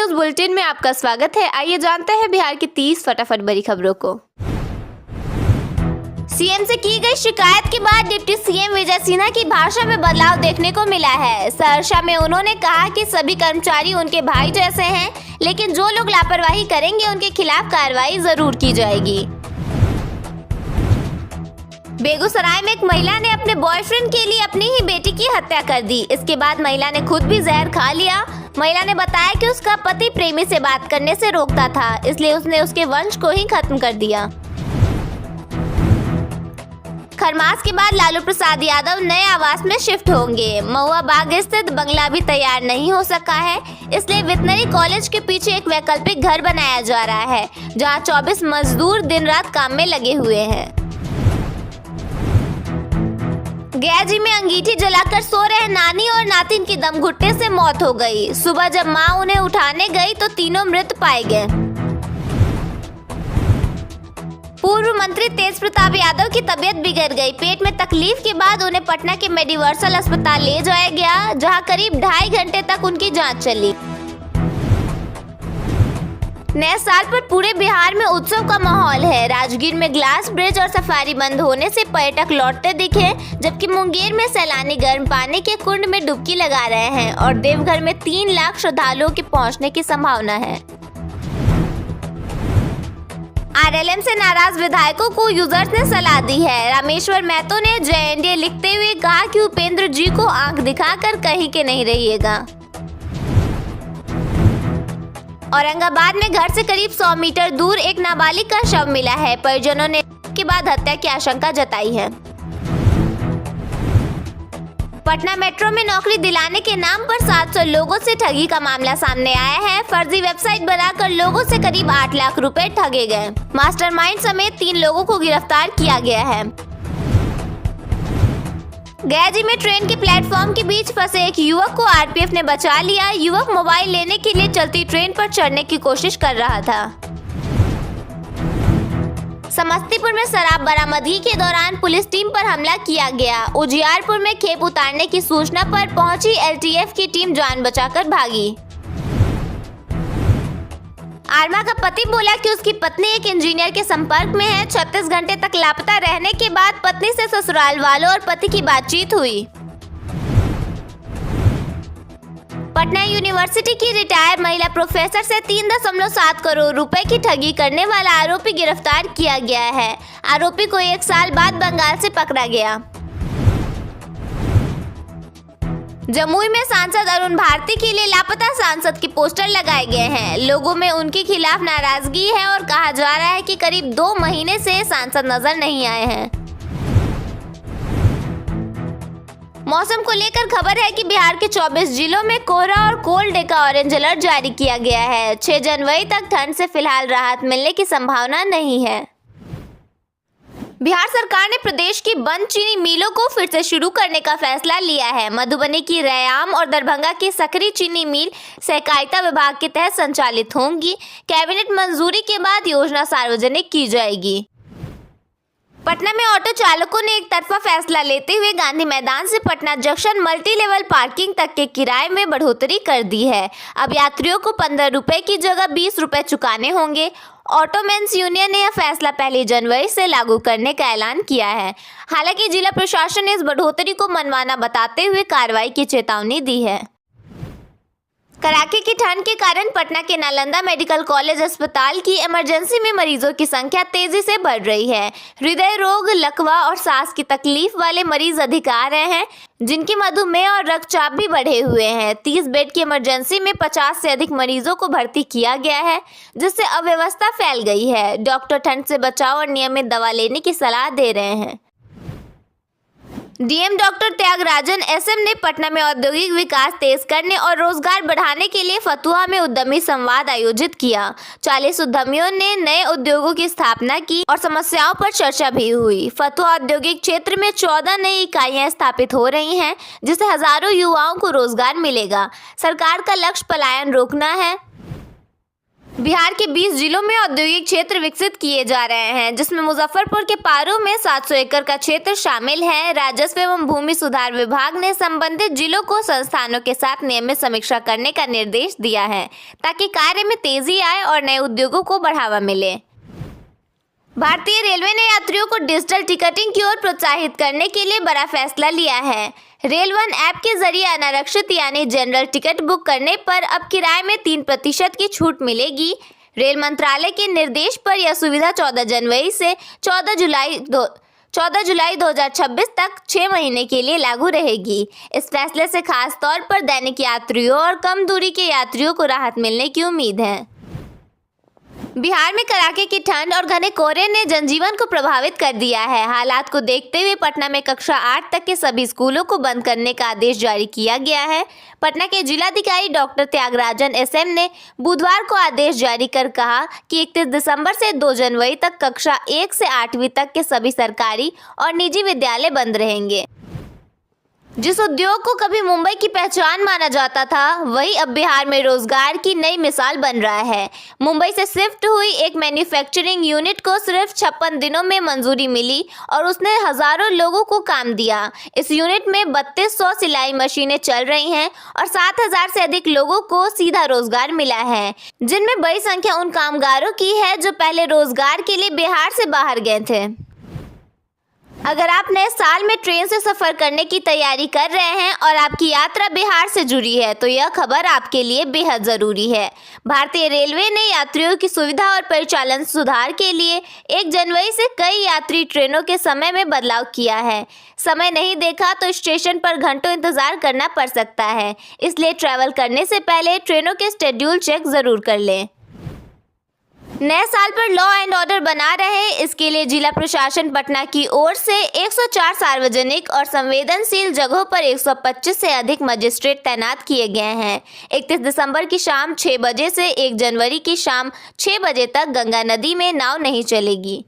News bulletin में आपका स्वागत है। आइए जानते हैं बिहार की 30 फटाफट बड़ी खबरों को। सीएम से की गई शिकायत के बाद डिप्टी सीएम विजय सिन्हा की भाषा में बदलाव देखने को मिला है। सहरसा में उन्होंने कहा कि सभी कर्मचारी उनके भाई जैसे हैं, लेकिन जो लोग लापरवाही करेंगे उनके खिलाफ कार्रवाई जरूर की जाएगी। बेगूसराय में एक महिला ने अपने बॉयफ्रेंड के लिए अपनी ही बेटी की हत्या कर दी। इसके बाद महिला ने खुद भी जहर खा लिया। महिला ने बताया कि उसका पति प्रेमी से बात करने से रोकता था, इसलिए उसने उसके वंश को ही खत्म कर दिया। खरमास के बाद लालू प्रसाद यादव नए आवास में शिफ्ट होंगे। महुआ बाग स्थित बंगला भी तैयार नहीं हो सका है, इसलिए वेटनरी कॉलेज के पीछे एक वैकल्पिक घर बनाया जा रहा है, जहां 24 मजदूर दिन रात काम में लगे हुए हैं। गया जी में अंगीठी जलाकर सो रहे नानी और नातिन की दम घुटने से मौत हो गई। सुबह जब मां उन्हें उठाने गई तो तीनों मृत पाए गए। पूर्व मंत्री तेज प्रताप यादव की तबीयत बिगड़ गई। पेट में तकलीफ के बाद उन्हें पटना के मेडिवर्सल अस्पताल ले जाया गया, जहां करीब 2.5 घंटे तक उनकी जांच चली। नए साल पर पूरे बिहार में उत्सव का माहौल है। राजगीर में ग्लास ब्रिज और सफारी बंद होने से पर्यटक लौटते दिखे, जबकि मुंगेर में सैलानी गर्म पानी के कुंड में डुबकी लगा रहे हैं और देवघर में 3 लाख श्रद्धालुओं के पहुंचने की संभावना है। आरएलएम से नाराज विधायकों को यूजर्स ने सलाह दी है। रामेश्वर महतो ने JNDA लिखते हुए कहा कि उपेंद्र जी को आंख दिखाकर कहीं के नहीं रहिएगा। औरंगाबाद में घर से करीब 100 मीटर दूर एक नाबालिग का शव मिला है। परिजनों ने के बाद हत्या की आशंका जताई है। पटना मेट्रो में नौकरी दिलाने के नाम पर 700 लोगों से ठगी का मामला सामने आया है। फर्जी वेबसाइट बनाकर लोगों से करीब 8 लाख रुपए ठगे गए। मास्टरमाइंड समेत 3 लोगों को गिरफ्तार किया गया है। गया जी में ट्रेन के प्लेटफॉर्म के बीच फंसे एक युवक को आरपीएफ ने बचा लिया। युवक मोबाइल लेने के लिए चलती ट्रेन पर चढ़ने की कोशिश कर रहा था। समस्तीपुर में शराब बरामदगी के दौरान पुलिस टीम पर हमला किया गया। उजियारपुर में खेप उतारने की सूचना पर पहुंची LTF की टीम जान बचाकर भागी। आर्मा का पति बोला कि उसकी पत्नी एक इंजीनियर के संपर्क में है। 36 घंटे तक लापता रहने के बाद पत्नी से ससुराल वालों और पति की बातचीत हुई। पटना यूनिवर्सिटी की रिटायर्ड महिला प्रोफेसर से 3.7 करोड़ रुपए की ठगी करने वाला आरोपी गिरफ्तार किया गया है। आरोपी को 1 साल बाद बंगाल से पकड़ा गया। जमुई में सांसद अरुण भारती के लिए लापता सांसद के पोस्टर लगाए गए हैं। लोगों में उनके खिलाफ नाराजगी है और कहा जा रहा है कि करीब 2 महीने से सांसद नजर नहीं आए हैं। मौसम को लेकर खबर है कि बिहार के 24 जिलों में कोहरा और कोल्ड डे का ऑरेंज अलर्ट जारी किया गया है। 6 जनवरी तक ठंड से फिलहाल राहत मिलने की संभावना नहीं है। बिहार सरकार ने प्रदेश की बंद चीनी मिलों को फिर से शुरू करने का फैसला लिया है। मधुबनी की रैयाम और दरभंगा की सकरी चीनी मिल सहकारिता विभाग के तहत संचालित होंगी। कैबिनेट मंजूरी के बाद योजना सार्वजनिक की जाएगी। पटना में ऑटो चालकों ने एक तरफा फैसला लेते हुए गांधी मैदान से Patna junction multi level parking तक के किराए में बढ़ोतरी कर दी है। अब यात्रियों को 15 रुपए की जगह 20 रुपए चुकाने होंगे। ऑटोमेंस यूनियन ने यह फैसला 1 जनवरी से लागू करने का ऐलान किया है। हालांकि जिला प्रशासन ने इस बढ़ोतरी को मनमाना बताते हुए कार्रवाई की चेतावनी दी है। कड़ाके की ठंड के कारण पटना के नालंदा मेडिकल कॉलेज अस्पताल की इमरजेंसी में मरीजों की संख्या तेजी से बढ़ रही है। हृदय रोग, लकवा और सांस की तकलीफ वाले मरीज अधिक आ रहे हैं, जिनकी मधुमेह और रक्तचाप भी बढ़े हुए हैं। 30 बेड की इमरजेंसी में 50 से अधिक मरीजों को भर्ती किया गया है, जिससे अव्यवस्था फैल गई है। डॉक्टर ठंड से बचाव और नियमित दवा लेने की सलाह दे रहे हैं। डीएम डॉक्टर त्यागराजन SM ने पटना में औद्योगिक विकास तेज करने और रोजगार बढ़ाने के लिए फतुहा में उद्यमी संवाद आयोजित किया। 40 उद्यमियों ने नए उद्योगों की स्थापना की और समस्याओं पर चर्चा भी हुई। फतुहा औद्योगिक क्षेत्र में 14 नई इकाइयां स्थापित हो रही हैं, जिससे हजारों युवाओं को रोजगार मिलेगा। सरकार का लक्ष्य पलायन रोकना है। बिहार के 20 जिलों में औद्योगिक क्षेत्र विकसित किए जा रहे हैं, जिसमें मुजफ्फरपुर के पारू में 700 एकड़ का क्षेत्र शामिल है। राजस्व एवं भूमि सुधार विभाग ने संबंधित जिलों को संस्थानों के साथ नियमित समीक्षा करने का निर्देश दिया है, ताकि कार्य में तेजी आए और नए उद्योगों को बढ़ावा मिले। भारतीय रेलवे ने यात्रियों को डिजिटल टिकटिंग की ओर प्रोत्साहित करने के लिए बड़ा फैसला लिया है। रेल वन ऐप के जरिए अनारक्षित यानी जनरल टिकट बुक करने पर अब किराए में 3% की छूट मिलेगी। रेल मंत्रालय के निर्देश पर यह सुविधा 14 जनवरी से 14 जुलाई 2026 तक 6 महीने के लिए लागू रहेगी। इस फैसले से खास तौर पर दैनिक यात्रियों और कम दूरी के यात्रियों को राहत मिलने की उम्मीद है। बिहार में कड़ाके की ठंड और घने कोहरे ने जनजीवन को प्रभावित कर दिया है। हालात को देखते हुए पटना में कक्षा 8 तक के सभी स्कूलों को बंद करने का आदेश जारी किया गया है। पटना के जिलाधिकारी डॉक्टर त्यागराजन SM ने बुधवार को आदेश जारी कर कहा कि 31 दिसंबर से 2 जनवरी तक कक्षा 1 से 8वीं तक के सभी सरकारी और निजी विद्यालय बंद रहेंगे। जिस उद्योग को कभी मुंबई की पहचान माना जाता था, वही अब बिहार में रोजगार की नई मिसाल बन रहा है। मुंबई से शिफ्ट हुई एक मैन्युफैक्चरिंग यूनिट को सिर्फ 56 दिनों में मंजूरी मिली और उसने हजारों लोगों को काम दिया। इस यूनिट में 3200 सिलाई मशीनें चल रही हैं और 7000 से अधिक लोगों को सीधा रोजगार मिला है, जिनमें बड़ी संख्या उन कामगारों की है जो पहले रोजगार के लिए बिहार से बाहर गए थे। अगर आप नए साल में ट्रेन से सफर करने की तैयारी कर रहे हैं और आपकी यात्रा बिहार से जुड़ी है, तो यह खबर आपके लिए बेहद जरूरी है। भारतीय रेलवे ने यात्रियों की सुविधा और परिचालन सुधार के लिए 1 जनवरी से कई यात्री ट्रेनों के समय में बदलाव किया है। समय नहीं देखा तो स्टेशन पर घंटों इंतजार करना पड़ सकता है, इसलिए ट्रैवल करने से पहले ट्रेनों के शेड्यूल चेक जरूर कर लें। नए साल पर लॉ एंड ऑर्डर बना रहे, इसके लिए जिला प्रशासन पटना की ओर से 104 सार्वजनिक और संवेदनशील जगहों पर 125 से अधिक मजिस्ट्रेट तैनात किए गए हैं। 31 दिसंबर की शाम 6 बजे से 1 जनवरी की शाम 6 बजे तक गंगा नदी में नाव नहीं चलेगी।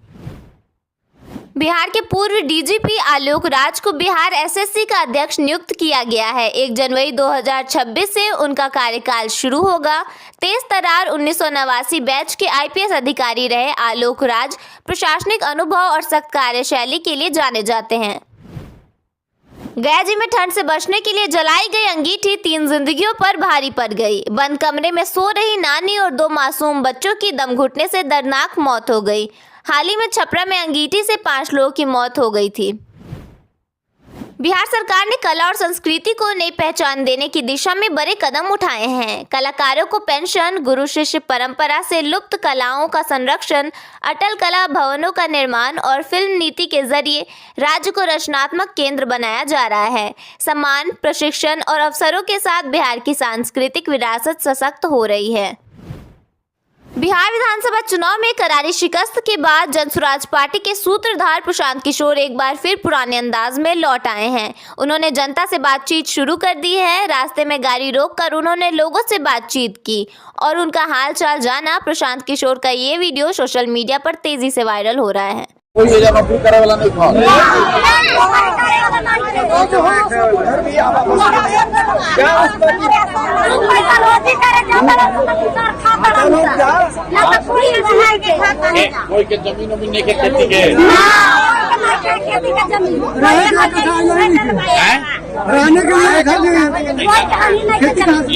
बिहार के पूर्व DGP आलोक राज को बिहार SSC का अध्यक्ष नियुक्त किया गया है। 1 जनवरी 2026 से उनका कार्यकाल शुरू होगा। तेज तर्रार 1989 बैच के IPS अधिकारी रहे आलोक राज प्रशासनिक अनुभव और सख्त कार्यशैली के लिए जाने जाते हैं। गया जी में ठंड से बचने के लिए जलाई गई अंगीठी 3 जिंदगियों पर भारी पड़ गई। बंद कमरे में सो रही नानी और 2 मासूम बच्चों की दम घुटने से दर्दनाक मौत हो गई। हाल ही में छपरा में अंगीठी से 5 लोगों की मौत हो गई थी। बिहार सरकार ने कला और संस्कृति को नई पहचान देने की दिशा में बड़े कदम उठाए हैं। कलाकारों को पेंशन, गुरु शिष्य परंपरा से लुप्त कलाओं का संरक्षण, अटल कला भवनों का निर्माण और फिल्म नीति के जरिए राज्य को रचनात्मक केंद्र बनाया जा रहा है। सम्मान, प्रशिक्षण और अवसरों के साथ बिहार की सांस्कृतिक विरासत सशक्त हो रही है। बिहार विधानसभा चुनाव में करारी शिकस्त के बाद जनसुराज पार्टी के सूत्रधार प्रशांत किशोर एक बार फिर पुराने अंदाज में लौट आए हैं। उन्होंने जनता से बातचीत शुरू कर दी है। रास्ते में गाड़ी रोककर उन्होंने लोगों से बातचीत की और उनका हाल चाल जाना। प्रशांत किशोर का ये वीडियो सोशल मीडिया पर तेजी से वायरल हो रहा है। कोई ये नौकरी करे वाला नहीं था। कोई के जमीन नहीं के खेती के रहने के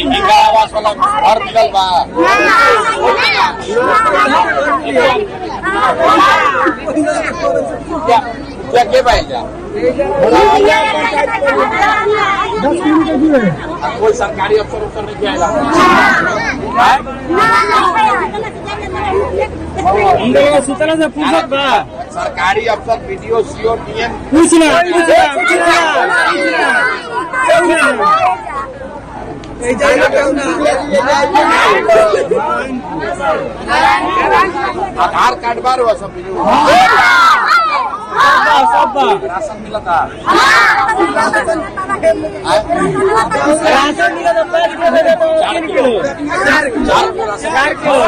लिए आवास वाला घर मिलल बा। क्या के भाई जा कोई सरकारी अफसर नहीं किया सूचना से पूछत बा। सरकारी अफसर PDO CO DM पूछना आधार कार्ड बार हुआ सब राशन मिला था। राशन मिला था 4 किलो।